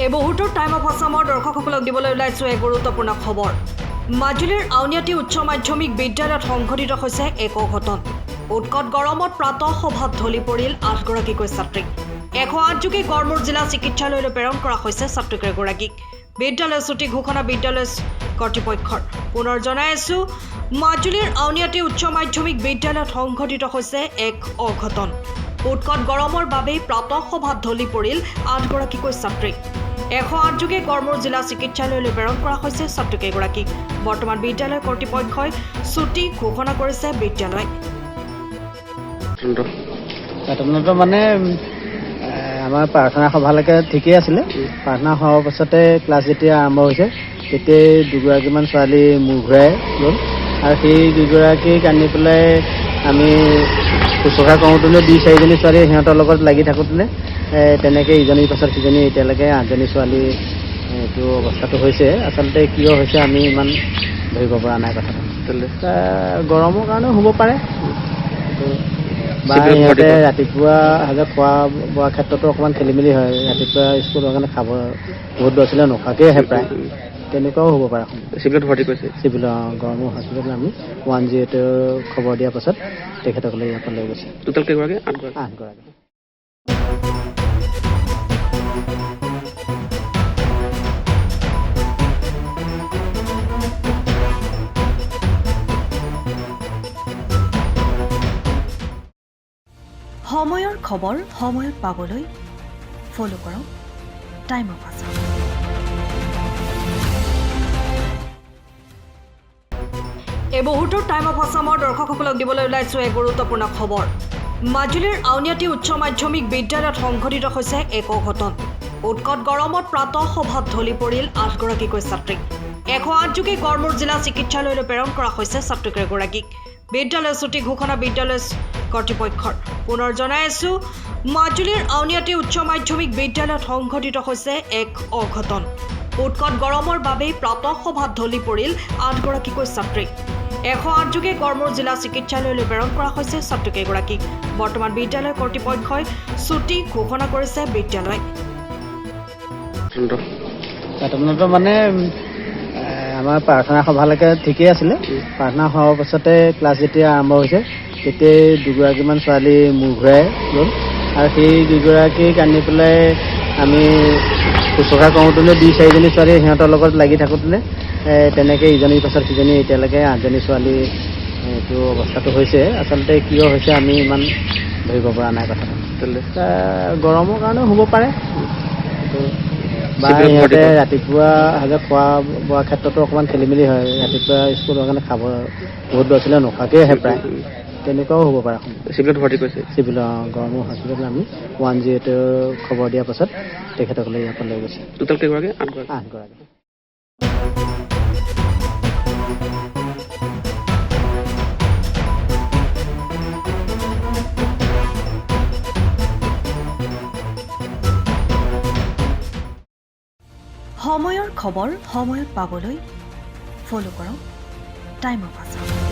এই মুহূৰ্তৰ time of আছামৰ দৰ্শকসকলক দিবলৈ ওলাইছো এক গুৰুত্বপূৰ্ণ খবৰ। মাজুলীৰ আউনীআটী উচ্চ মাধ্যমিক বিদ্যালয়ত সংঘটিত হৈছে এক অঘটন। উৎকট গৰমত প্ৰাতঃ সভাত ঢলি পৰিল 8গৰাকীকৈ ছাত্ৰী। 108 যোগে গড়মূৰ জিলা চিকিৎসালয়লৈ প্ৰেৰণ কৰা হৈছে ছাত্ৰীকেইগৰাকীক। বিদ্যালয় ছুটি ঘোষণা বিদ্যালয় কৰ্তৃপক্ষৰ। পুনৰ জনাই আছো, মাজুলীৰ আউনীআটী উচ্চ মাধ্যমিক বিদ্যালয়ত সংঘটিত হৈছে এক অঘটন। উৎকট গৰমৰ বাবেই প্ৰাতঃ সভাত ঢলি পৰিল 8গৰাকীকৈ ছাত্ৰী। 108 যোগে গড়মূৰ জিলা চিকিৎসালয়লৈ প্ৰেৰণ কৰা হৈছে ছাত্ৰীকেইগৰাকীক। বৰ্তমান বিদ্যালয় কৰ্তৃপক্ষই ছুটি ঘোষণা কৰিছে বিদ্যালয়। ঘটনাটো মানে আমাৰ প্ৰাৰ্থনা সভালৈকে ঠিকেই আছিলে। প্ৰাৰ্থনা হোৱাৰ পাছতে ক্লাছ যেতিয়া আৰম্ভ হৈছে তেতিয়াই দুগৰাকীমান ছোৱালী মূৰ ঘূৰাই গ'ল আৰু সেই দুগৰাকীক আনি পেলাই আমি শুশ্ৰূষা কৰোঁতেনে 2-4জনী ছোৱালী সিহঁতৰ লগত লাগি থাকোঁতেনে তেনেকৈ ইজনীৰ পাছত সিজনী এতিয়ালৈকে 8জনী ছোৱালী এইটো অৱস্থাটো হৈছে। আচলতে কিয় হৈছে আমি ইমান ধৰিব পৰা নাই কথাটো। গৰমৰ কাৰণেও হ'ব পাৰে বা সিহঁতে ৰাতিপুৱা খোৱা বোৱাৰ ক্ষেত্ৰতো অকণমান খেলি মেলি হয়। ৰাতিপুৱা স্কুলৰ কাৰণে খাব বহুত ল'ৰা ছোৱালীয়ে নোখোৱাকৈ আহে প্ৰায়, তেনেকুৱাও হ'ব পাৰে। চিভিলত ভৰ্তি কৰিছে। চিভিলত গড়মূৰ হস্পিটেলত আমি 108 খবৰ দিয়াৰ পাছত তেখেতসকলে ইয়াৰ পৰা লৈ গৈছে। টোটেল কেইগৰাকী? 8গৰাকী। সময়ৰ খবৰ সময়ত পাবলৈ ফলো কৰক টাইম অফ আছাম। এই মুহূৰ্তৰ টাইম অফ আছামৰ দৰ্শকসকলক দিবলৈ ওলাইছো এক গুৰুত্বপূৰ্ণ খবৰ। মাজুলীৰ আউনীআটী উচ্চ মাধ্যমিক বিদ্যালয়ত সংঘটিত হৈছে এক অঘটন। উৎকট গৰমত প্ৰাতঃ সভাত ঢলি পৰিল 8গৰাকীকৈ ছাত্ৰী। 108 যোগে গড়মূৰ জিলা চিকিৎসালয়লৈ প্ৰেৰণ কৰা হৈছে ছাত্ৰীকেইগৰাকীক। বিদ্যালয় ছুটি ঘোষণা বিদ্যালয় কৰ্তৃপক্ষৰ। পুনৰ জনাই আছো, মাজুলীৰ আউনীআটী উচ্চ মাধ্যমিক বিদ্যালয়ত সংঘটিত হৈছে এক অঘটন। উৎকট গৰমৰ বাবেই প্ৰাতঃ সভাত ঢলি পৰিল 8গৰাকীকৈ ছাত্ৰী। 108 যোগে গড়মূৰ জিলা চিকিৎসালয়লৈ প্ৰেৰণ কৰা হৈছে ছাত্ৰীকেইগৰাকীক। বৰ্তমান বিদ্যালয় কৰ্তৃপক্ষই ছুটি ঘোষণা কৰিছে বিদ্যালয়। ঘটনাটো মানে আমাৰ প্ৰাৰ্থনা সভালৈকে ঠিকেই আছিলে। প্ৰাৰ্থনা হোৱাৰ পাছতে ক্লাছ যেতিয়া আৰম্ভ হৈছে তেতিয়াই দুগৰাকীমান ছোৱালী মূৰ ঘূৰাই গ'ল আৰু সেই দুগৰাকীক আনি পেলাই আমি শুশ্ৰূষা কৰোঁতেনে 2-4জনী ছোৱালী সিহঁতৰ লগত লাগি থাকোঁতেনে তেনেকৈ ইজনীৰ পাছত সিজনী এতিয়ালৈকে 8জনী ছোৱালী এইটো অৱস্থাটো হৈছে। আচলতে কিয় হৈছে আমি ইমান ধৰিব পৰা নাই কথাটো। গৰমৰ কাৰণেও হ'ব পাৰে বা সিহঁতে ৰাতিপুৱা খোৱা বোৱাৰ ক্ষেত্ৰতো অকণমান খেলি মেলি হয়। ৰাতিপুৱা স্কুলৰ কাৰণে খাব বহুত ল'ৰা ছোৱালীয়ে নোখোৱাকৈ আহে প্ৰায়, তেনেকুৱাও হ'ব পাৰে। চিভিলত ভৰ্তি কৰিছে। চিভিলত গড়মূৰ হস্পিটেলত আমি 108 খবৰ দিয়াৰ পাছত তেখেতসকলে ইয়াৰ পৰা লৈ গৈছে। টোটেল কেইগৰাকী? 8গৰাকী। সময়ৰ খবৰ সময়ত পাবলৈ ফলো কৰক টাইম অফ আছাম।